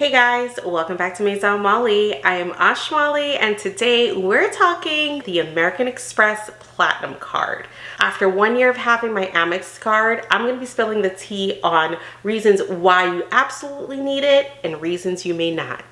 Hey guys, welcome back to Maison Malli. I am Ashmali and today we're talking the American Express Platinum card. After 1 year of having my Amex card, I'm going to be spilling the tea on reasons why you absolutely need it and reasons you may not.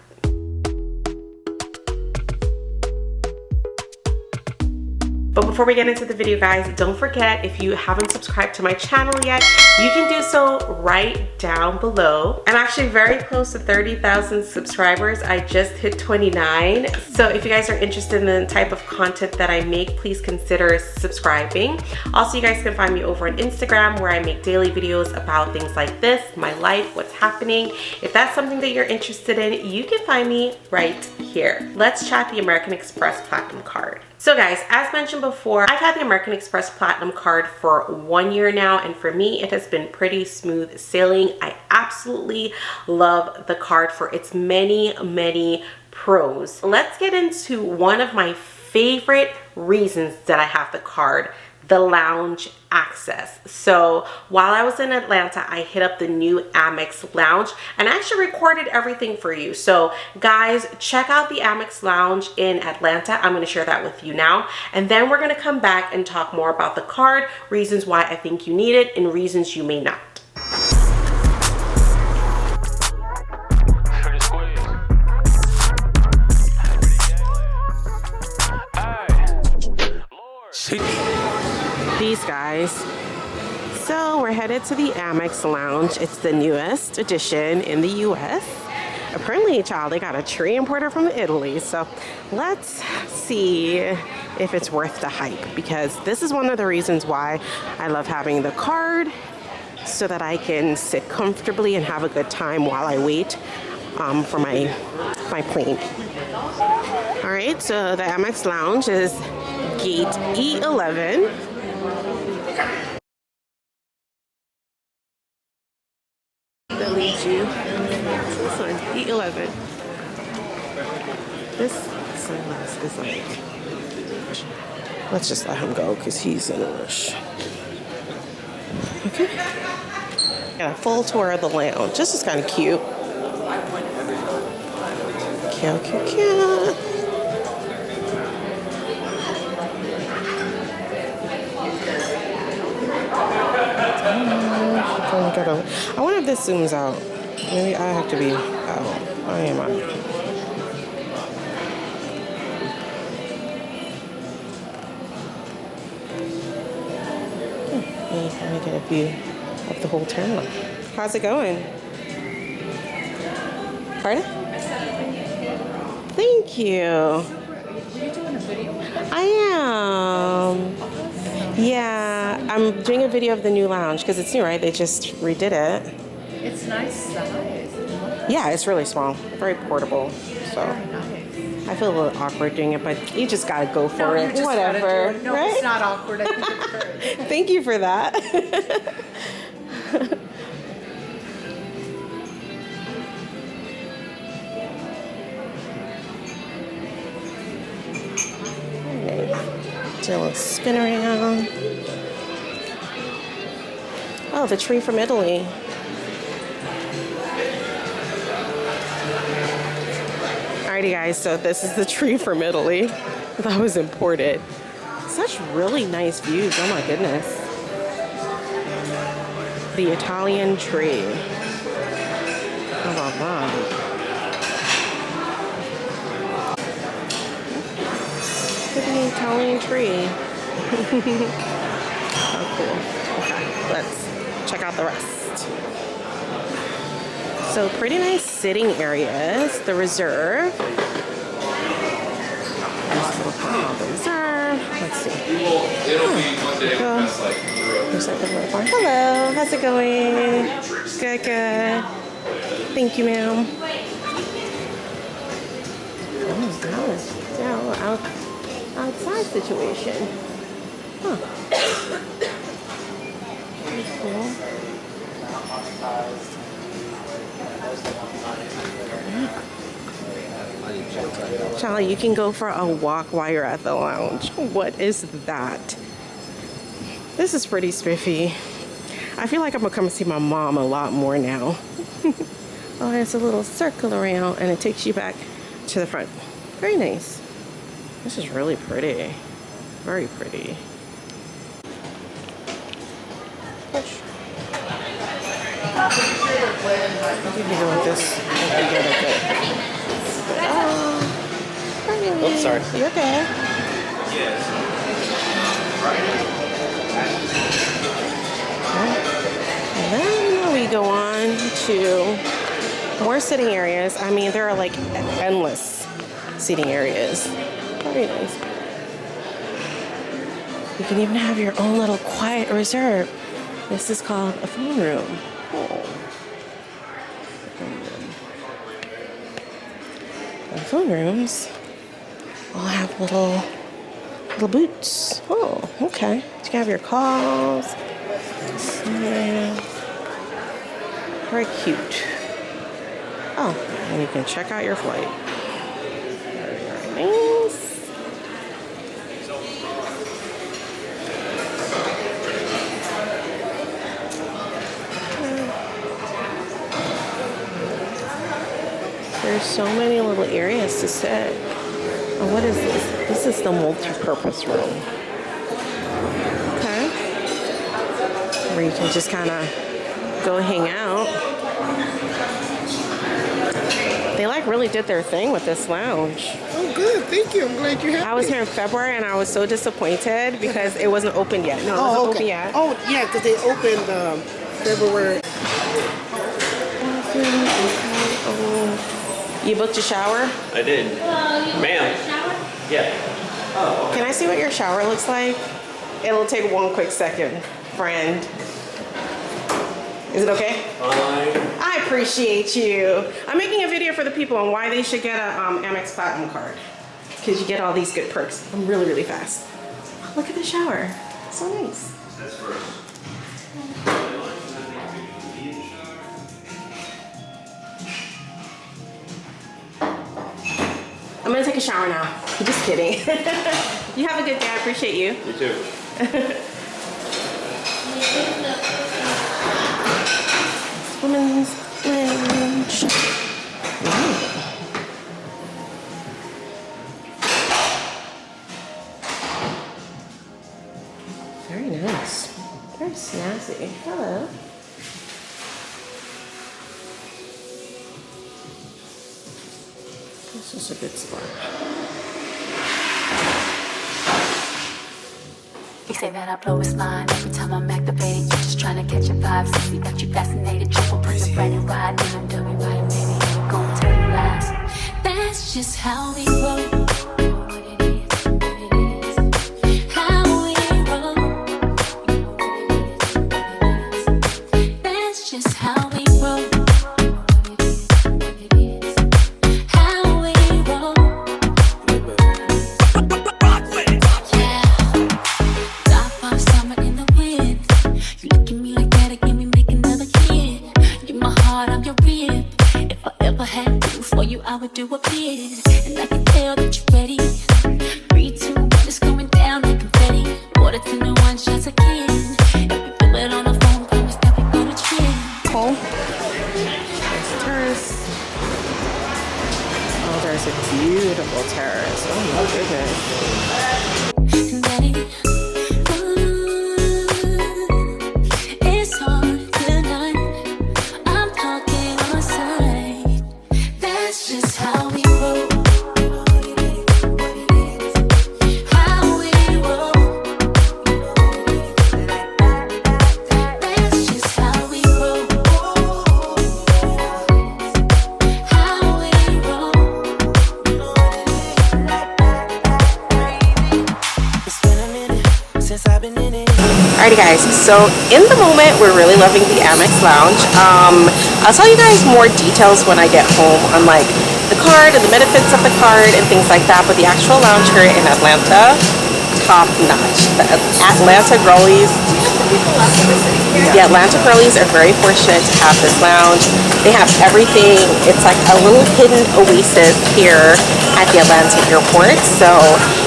But before we get into the video, guys, don't forget, if you haven't subscribed to my channel yet, you can do so right down below. I'm actually very close to 30,000 subscribers. I just hit 29. So if you guys are interested in the type of content that I make, please consider subscribing. Also, you guys can find me over on Instagram where I make daily videos about things like this, my life, what's happening. If that's something that you're interested in, you can find me right here. Let's chat the American Express Platinum card. So guys, as mentioned before, I've had the American Express Platinum card for 1 year now, and for me, it has been pretty smooth sailing. I absolutely love the card for its many pros. Let's get into one of my favorite reasons that I have the card: the lounge access. So while I was in Atlanta, I hit up the new Amex Lounge and I actually recorded everything for you. So guys, check out the Amex Lounge in Atlanta. I'm going to share that with you now. And then we're going to come back and talk more about the card, reasons why I think you need it, and reasons you may not. These guys. So we're headed to the Amex Lounge. It's the newest edition in the US. Apparently, child, they got a tree imported from Italy. So let's see if it's worth the hype, because this is one of the reasons why I love having the card, so that I can sit comfortably and have a good time while I wait for my plane. All right, so the Amex Lounge is gate E11. That leads you to this one, E11. This sunglass is like, let's just let him go because he's in a rush. Okay. Got a full tour of the lounge. This is kind of cute. Cute. I wonder if this zooms out. Maybe I have to be out. I am out. Let me get a view of the whole terminal. How's it going? Pardon? Thank you. Are you doing a video? I am. Yeah, I'm doing a video of the new lounge because it's new, right? They just redid it. It's nice size. Yeah, it's really small, very portable. So Very nice. I feel a little awkward doing it, but you just gotta go for it. Just Whatever. do it. No, right? It's not awkward. I think it's great. Thank you for that. Do a little spin around. Oh, the tree from Italy. Alrighty guys, so this is the tree from Italy that was imported. Such really nice views, oh my goodness. The Italian tree. How about that? Look at the Italian tree. Oh, cool. Okay, let's check out the rest. So pretty nice sitting areas. The reserve. The reserve. Let's see. Hello, how's it going? Good. Thank you, ma'am. Oh, nice. Yeah, outside situation. Huh. Pretty cool. Charlie, you can go for a walk while you're at the lounge. What is that? This is pretty spiffy. I feel like I'm gonna come see my mom a lot more now. Oh, it's a little circle around and it takes you back to the front. Very nice. This is really pretty. Very pretty. Push. I think you go with this. Oops, sorry. You okay? And then we go on to more sitting areas. I mean, there are like endless seating areas. Very nice. You can even have your own little quiet reserve. This is called a phone room. Oh. And phone rooms all have little booths. Oh, okay. You can have your calls. Yeah. Very cute. Oh, and you can check out your flight. Very, very nice. There's so many little areas to sit. Oh, what is this? This is the multi-purpose room. Okay. Where you can just kind of go hang out. They like really did their thing with this lounge. Oh, good. Thank you. I'm glad you're happy. I was here in February and I was so disappointed because it wasn't open yet. No, it wasn't open yet. Oh, yeah, because they opened February. You booked a shower? I did. Ma'am. Yeah. Oh. Can I see what your shower looks like? It'll take one quick second, friend. Is it okay? Fine. I appreciate you. I'm making a video for the people on why they should get a Amex Platinum card. Because you get all these good perks. I'm really, really fast. Oh, look at the shower. So nice. That's first. I'm gonna take a shower now. I'm just kidding. You have a good day. I appreciate you. You too. Women's lounge. Very nice. Very snazzy. Hello. This is a good spot. You say that I blow his line every time I'm activated. You're just trying to catch a vibe. See got you fascinated. Triple press a brand new ride. And I'm doing right, maybe I ain't gonna tell you lies. That's just how we roll. How we roll. That's just how we roll. I would do a bid, and I can tell that you're ready. 3, 2, 1, it's going down like confetti. Water to no one shots again. If we feel it on the phone, promise that we go to chill. Cool. There's a terrace. Oh, there's a beautiful terrace. Oh my goodness. Ready? It's hard tonight. I'm talking on sight. That's just how we roll. How we roll. That's just how we roll. How we roll. It's been a minute since I've been in it. Alrighty guys, so in the moment we're really loving the Amex Lounge. I'll tell you guys more details when I get home on like the card and the benefits of the card and things like that, but the actual lounge here in Atlanta, top notch. The Atlanta girlies are very fortunate to have this lounge. They have everything. It's like a little hidden oasis here at the Atlanta airport. So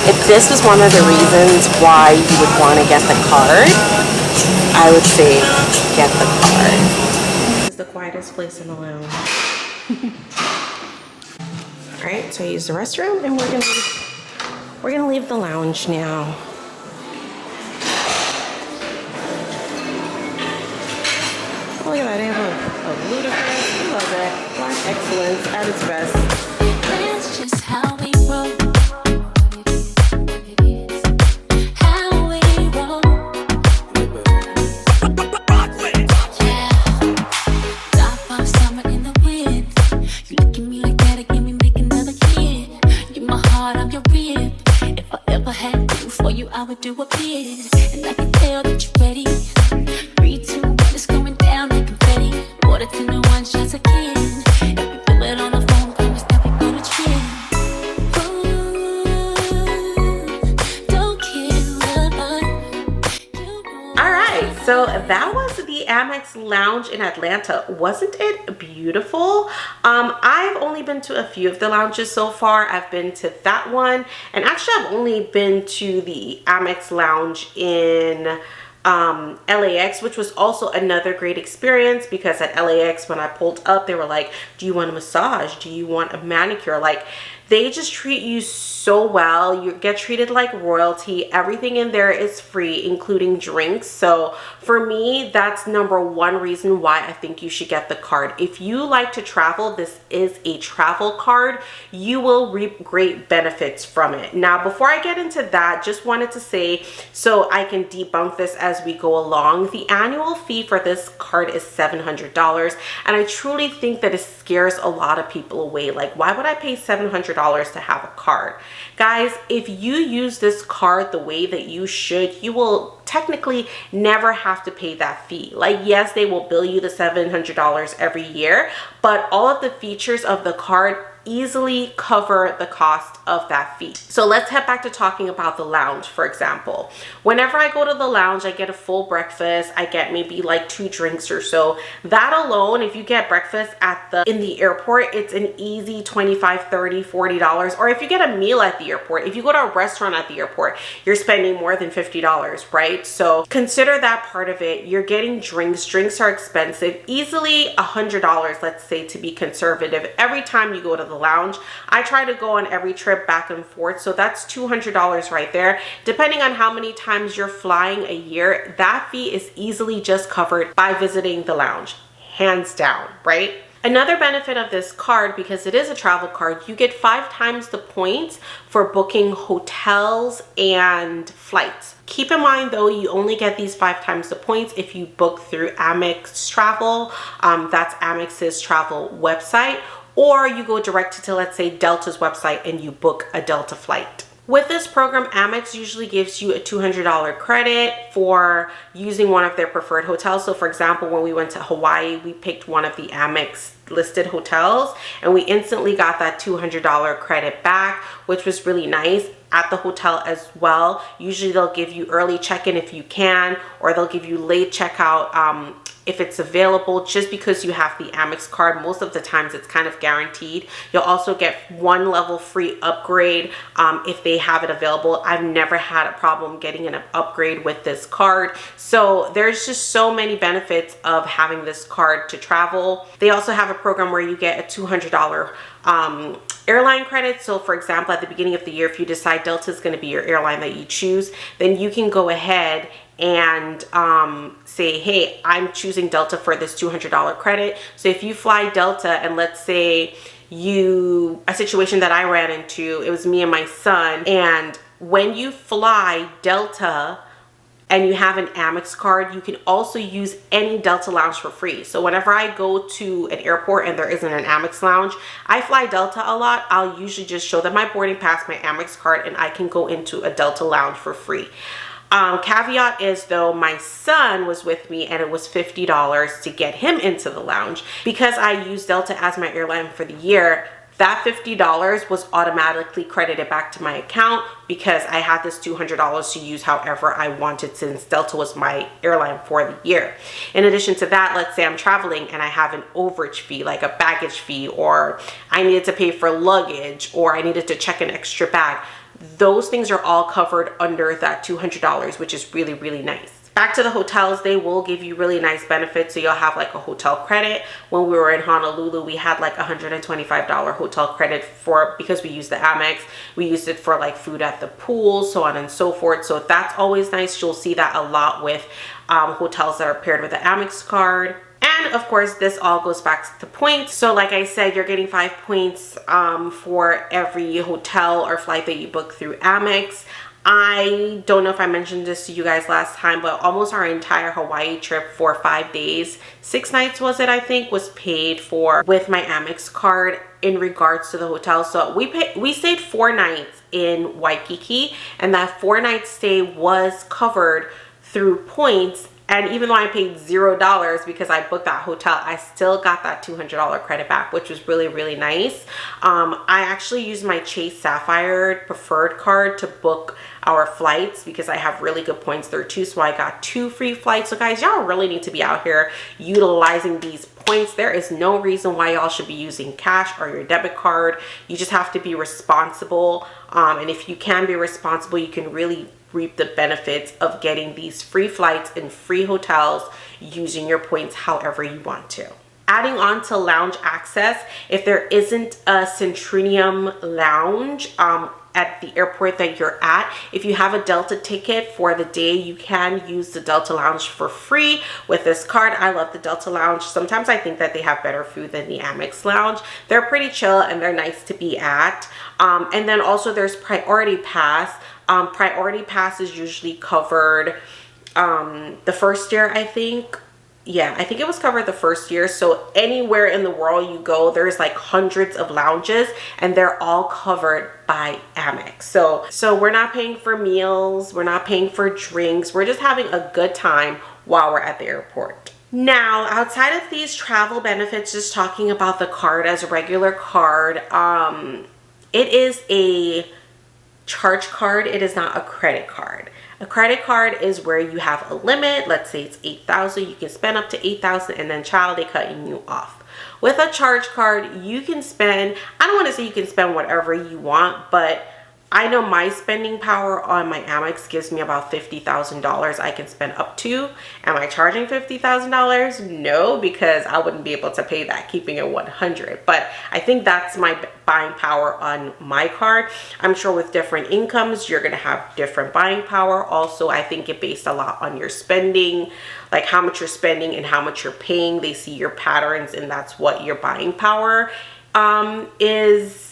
if this was one of the reasons why you would want to get the card, I would say get the card. This is the quietest place in the lounge. All right, so I used the restroom, and we're gonna leave the lounge now. Oh, look at that, they have a ludicrous, I love that. Black excellence at its best. That's just how we roll. How we roll. Yeah. Top off summer in the wind. You look at me like that, it give me make another kid. You my heart, I'm your rib. If I ever had to do for you, I would do a bid. And I can tell that you're ready. 3, 2, 1, it's going down like confetti. Order to no one, shots again. If we feel it on the phone, promise that we gonna chill. Ooh, don't kill the vibe. All right, so that was the Amex Lounge in Atlanta. Wasn't it beautiful? I've only been to a few of the lounges so far. I've been to that one, and actually I've only been to the Amex Lounge in LAX, which was also another great experience, because at LAX when I pulled up, they were like, do you want a massage? Do you want a manicure? Like, they just treat you so well. You get treated like royalty. Everything in there is free, including drinks. So for me, that's #1 reason why I think you should get the card. If you like to travel, this is a travel card. You will reap great benefits from it. Now, before I get into that, just wanted to say, so I can debunk this as we go along, the annual fee for this card is $700. And I truly think that it scares a lot of people away. Like, why would I pay $700 to have a card? Guys, if you use this card the way that you should, you will technically never have to pay that fee. Like, yes, they will bill you the $700 every year, but all of the features of the card easily cover the cost of that fee. So let's head back to talking about the lounge, for example. Whenever I go to the lounge, I get a full breakfast. I get maybe like 2 drinks or so. That alone, if you get breakfast in the airport, it's an easy $25, $30, $40. Or if you get a meal at the airport, if you go to a restaurant at the airport, you're spending more than $50, right? So consider that part of it. You're getting drinks. Drinks are expensive. Easily $100, let's say, to be conservative, every time you go to the lounge. I try to go on every trip back and forth, so that's $200 right there. Depending on how many times you're flying a year, that fee is easily just covered by visiting the lounge, hands down, right? Another benefit of this card, because it is a travel card, you get 5 times the points for booking hotels and flights. Keep in mind though, you only get these 5 times the points if you book through Amex Travel. That's Amex's travel website. Or you go direct to, let's say, Delta's website and you book a Delta flight. With this program, Amex usually gives you a $200 credit for using one of their preferred hotels. So for example, when we went to Hawaii, we picked one of the Amex listed hotels and we instantly got that $200 credit back, which was really nice. At the hotel as well, usually they'll give you early check-in if you can, or they'll give you late checkout if it's available. Just because you have the Amex card, most of the times it's kind of guaranteed. You'll also get 1 level free upgrade if they have it available. I've never had a problem getting an upgrade with this card. So there's just so many benefits of having this card to travel. They also have a program where you get a $200 airline credit. So for example, at the beginning of the year, if you decide Delta is going to be your airline that you choose, then you can go ahead and say, hey, I'm choosing Delta for this $200 credit. So if you fly Delta, and let's say a situation that I ran into, it was me and my son, and when you fly Delta and you have an Amex card, you can also use any Delta lounge for free. So whenever I go to an airport and there isn't an Amex lounge, I fly Delta a lot. I'll usually just show them my boarding pass, my Amex card, and I can go into a Delta lounge for free. Caveat is though, my son was with me and it was $50 to get him into the lounge. Because I use Delta as my airline for the year, that $50 was automatically credited back to my account because I had this $200 to use however I wanted, since Delta was my airline for the year. In addition to that, let's say I'm traveling and I have an overage fee, like a baggage fee, or I needed to pay for luggage, or I needed to check an extra bag. Those things are all covered under that $200, which is really, really nice. Back to the hotels, they will give you really nice benefits. So you'll have like a hotel credit. When we were in Honolulu, we had like $125 hotel credit because we used the Amex. We used it for like food at the pool, so on and so forth. So that's always nice. You'll see that a lot with hotels that are paired with the Amex card. And of course, this all goes back to points. So like I said, you're getting 5 points for every hotel or flight that you book through Amex. I don't know if I mentioned this to you guys last time, but almost our entire Hawaii trip for 5 days, 6 nights was it, I think, was paid for with my Amex card in regards to the hotel. So we stayed 4 nights in Waikiki, and that 4-night stay was covered through points. And even though I paid $0 because I booked that hotel, I still got that $200 credit back, which was really, really nice. I actually used my Chase Sapphire preferred card to book our flights because I have really good points there too. So I got 2 free flights. So guys, y'all really need to be out here utilizing these points. There is no reason why y'all should be using cash or your debit card. You just have to be responsible. And if you can be responsible, you can really reap the benefits of getting these free flights and free hotels using your points however you want to. Adding on to lounge access, if there isn't a Centurion Lounge at the airport that you're at, if you have a Delta ticket for the day, you can use the Delta Lounge for free with this card. I love the Delta Lounge. Sometimes I think that they have better food than the Amex Lounge. They're pretty chill and they're nice to be at. And then also there's Priority Pass. Priority Pass is usually covered the first year, I think. Yeah, I think it was covered the first year. So anywhere in the world you go, there's like hundreds of lounges and they're all covered by Amex. So we're not paying for meals, we're not paying for drinks, we're just having a good time while we're at the airport. Now, outside of these travel benefits, just talking about the card as a regular card, it is a charge card. It is not a credit card. A credit card is where you have a limit. Let's say it's $8,000. You can spend up to $8,000 and then child, they cutting you off. With a charge card, you can spend, I don't want to say you can spend whatever you want, but I know my spending power on my Amex gives me about $50,000 I can spend up to. Am I charging $50,000? No, because I wouldn't be able to pay that, keeping it 100. But I think that's my buying power on my card. I'm sure with different incomes, you're going to have different buying power. Also, I think it based a lot on your spending, like how much you're spending and how much you're paying. They see your patterns and that's what your buying power is.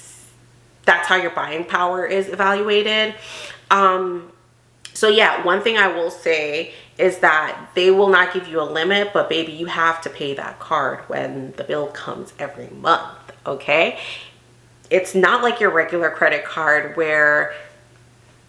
That's how your buying power is evaluated. So yeah, one thing I will say is that they will not give you a limit, but baby, you have to pay that card when the bill comes every month, okay? It's not like your regular credit card where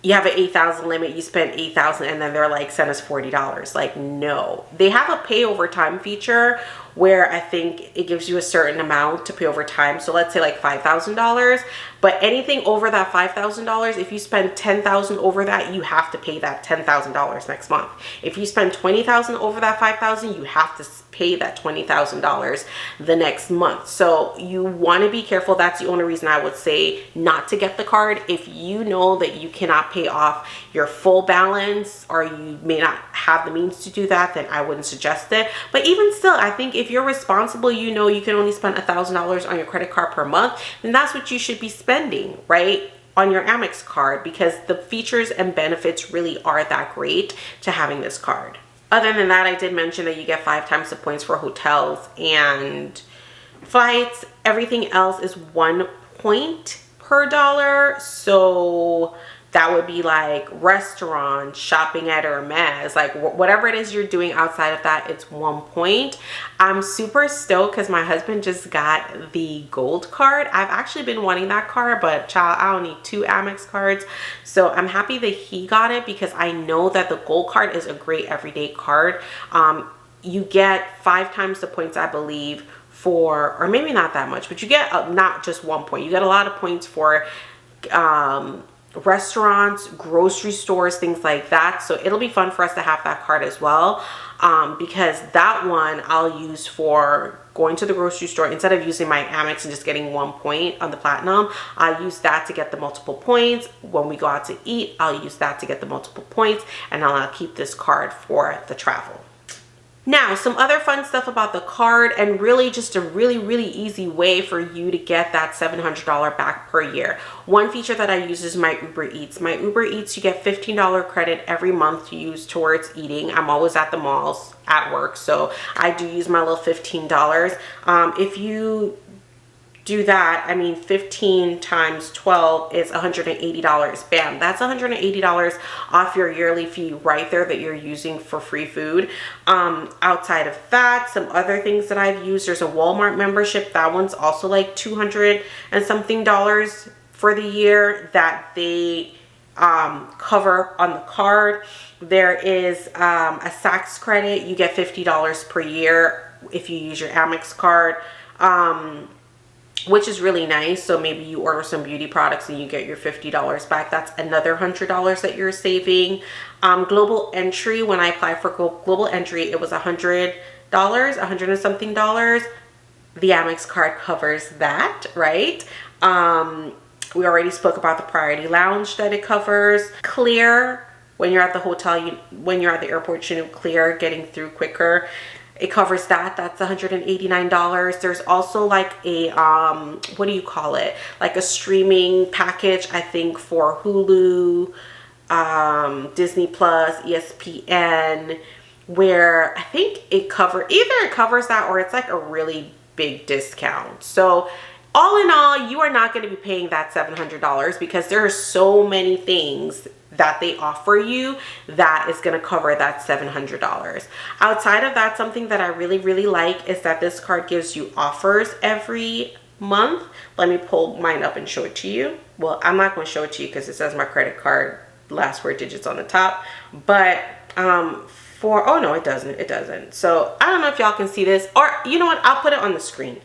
you have an $8,000 limit, you spend $8,000 and then they're like, send us $40. Like, no. They have a pay over time feature where I think it gives you a certain amount to pay over time. So let's say like $5,000, but anything over that $5,000, if you spend $10,000 over that, you have to pay that $10,000 next month. If you spend $20,000 over that $5,000, you have to pay that $20,000 the next month. So you want to be careful. That's the only reason I would say not to get the card. If you know that you cannot pay off your full balance or you may not have the means to do that, then I wouldn't suggest it. But even still, I think if you're responsible, you know you can only spend $1,000 on your credit card per month, then that's what you should be spending, right, on your Amex card, because the features and benefits really are that great to having this card. Other than that, I did mention that you get 5 times the points for hotels and flights. Everything else is 1 point per dollar. So that would be like restaurants, shopping at Hermes, like whatever it is you're doing outside of that, it's 1 point. I'm super stoked because my husband just got the gold card. I've actually been wanting that card, but child, I don't need 2 Amex cards. So I'm happy that he got it because I know that the gold card is a great everyday card. You get 5 times the points, I believe, for, or maybe not that much, but you get not just 1 point. You get a lot of points for restaurants, grocery stores, things like that. So it'll be fun for us to have that card as well, because that one I'll use for going to the grocery store. Instead of using my Amex and just getting 1 point on the platinum, I use that to get the multiple points. When we go out to eat, I'll use that to get the multiple points, and I'll keep this card for the travel. Now, some other fun stuff about the card, and really just a really easy way for you to get that $700 back per year. One feature that I use is my Uber Eats. My Uber Eats, you get $15 credit every month to use towards eating. I'm always at the malls at work, so I do use my little $15. If you do that, I mean 15 times 12 is $180. Bam, that's $180 off your yearly fee right there that you're using for free food. Outside of that, some other things that I've used, there's a Walmart membership. That one's also like $200 and something for the year that they cover on the card. There is a Saks credit. You get $50 per year if you use your Amex card, which is really nice. So maybe you order some beauty products and you get your $50 back. That's another $100 that you're saving. Global Entry, when I applied for Global Entry, it was $100 and something. The Amex card covers that, right? We already spoke about the Priority Lounge that it covers. Clear, when you're at the hotel, when you're at the airport, you know, Clear, getting through quicker. It covers that. That's $189. There's also like a, what do you call it? Like a streaming package, I think, for Hulu, Disney Plus, ESPN, where I think it covers, either it covers that or it's like a really big discount. So all in all, you are not going to be paying that $700 because there are so many things that they offer you that is going to cover that $700. Outside of that, something that I really like is that this card gives you offers every month. Let me pull mine up and show it to you. Well, I'm not going to show it to you because it says my credit card last 4 digits on the top, but oh no, it doesn't. So I don't know if y'all can see this, or you know what, I'll put it on the screen.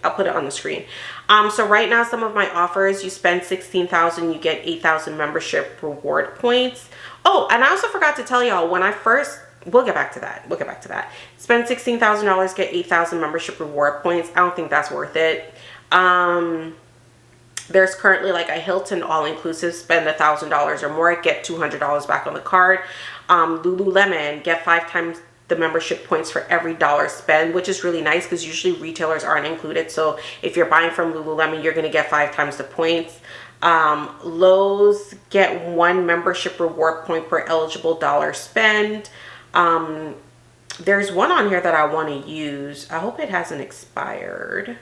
So right now, some of my offers, you spend $16,000, you get 8,000 membership reward points. Oh, and I also forgot to tell y'all, when I first, we'll get back to that. Spend $16,000, get 8,000 membership reward points. I don't think that's worth it. There's currently like a Hilton all-inclusive, spend $1,000 or more, get $200 back on the card. Lululemon, get 5 times the membership points for every dollar spent, which is really nice because usually retailers aren't included. So if you're buying from Lululemon, you're going to get 5 times the points. Lowe's, get 1 membership reward point per eligible dollar spent. There's one on here that I want to use. I hope it hasn't expired.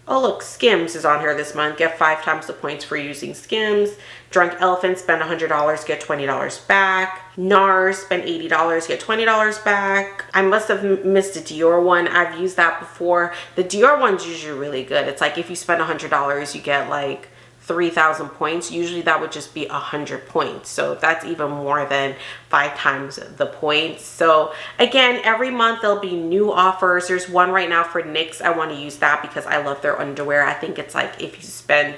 Oh look, Skims is on here this month. Get 5 times the points for using Skims. Drunk Elephant, spend $100, get $20 back. NARS, spend $80, get $20 back. I must have missed a Dior one. I've used that before. The Dior one's usually really good. It's like if you spend $100, you get like 3,000 points. Usually that would just be 100 points. So that's even more than 5 times the points. So again, every month there'll be new offers. There's one right now for NYX. I want to use that because I love their underwear. I think it's like if you spend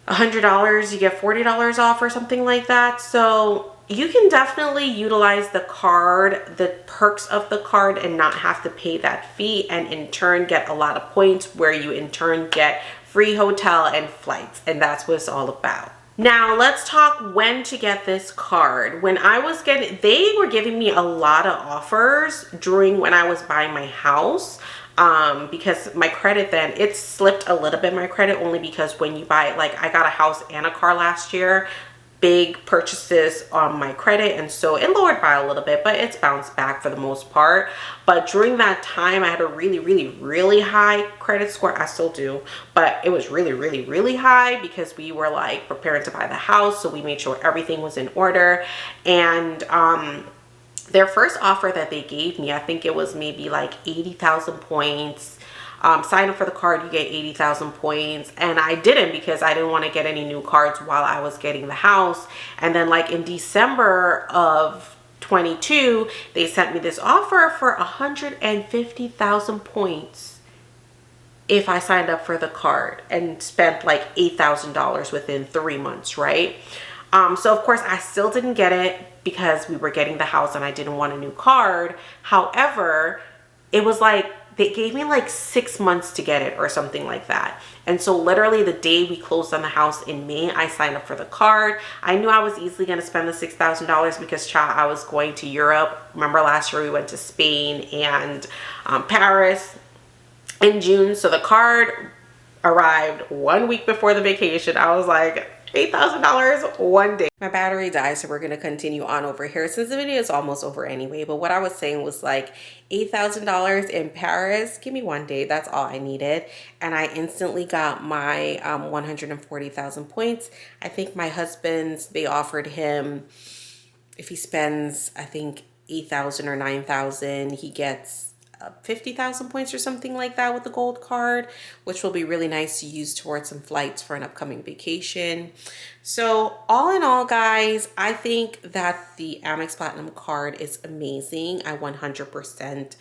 $100, you get $40 off or something like that. So you can definitely utilize the card, the perks of the card, and not have to pay that fee, and in turn get a lot of points where you in turn get free hotel and flights, and that's what it's all about. Now let's talk when to get this card. When I was getting, they were giving me a lot of offers during when I was buying my house, because my credit then, it slipped a little bit, my credit, only because when you buy, like I got a house and a car last year, big purchases on my credit, and so it lowered by a little bit, but it's bounced back for the most part. But during that time I had a really high credit score. I still do, but it was really high because we were like preparing to buy the house, so we made sure everything was in order. And their first offer that they gave me, I think it was maybe like 80,000 points. Sign up for the card, you get 80,000 points. And I didn't because I didn't want to get any new cards while I was getting the house. And then like in December of 22, they sent me this offer for 150,000 points if I signed up for the card and spent like $8,000 within 3 months, right? So of course I still didn't get it because we were getting the house and I didn't want a new card. However, it was like they gave me like 6 months to get it or something like that. And so literally the day we closed on the house in May, I signed up for the card. I knew I was easily going to spend the $6,000 because, child, I was going to Europe. Remember last year we went to Spain and Paris in June. So the card arrived 1 week before the vacation. I was like, $8,000 one day. My battery died, so we're gonna continue on over here since the video is almost over anyway. But what I was saying was like $8,000 in Paris. Give me one day, that's all I needed. And I instantly got my 140,000 points. I think my husband's, they offered him, if he spends, I think 8,000 or 9,000, he gets 50,000 points or something like that with the gold card, which will be really nice to use towards some flights for an upcoming vacation. So all in all, guys, I think that the Amex Platinum card is amazing. I 100%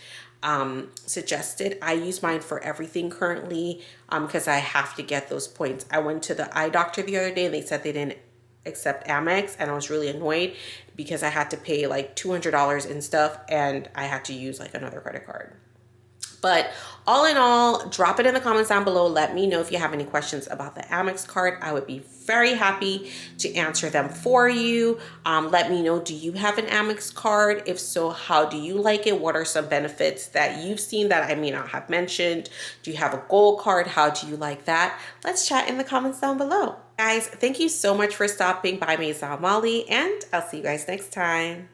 suggest it. I use mine for everything currently because I have to get those points. I went to the eye doctor the other day and they said they didn't accept Amex, and I was really annoyed because I had to pay like $200 in stuff and I had to use like another credit card. But all in all, drop it in the comments down below. Let me know if you have any questions about the Amex card. I would be very happy to answer them for you. Let me know, do you have an Amex card? If so, how do you like it? What are some benefits that you've seen that I may not have mentioned? Do you have a gold card? How do you like that? Let's chat in the comments down below. Guys, thank you so much for stopping by Maison Malli, and I'll see you guys next time.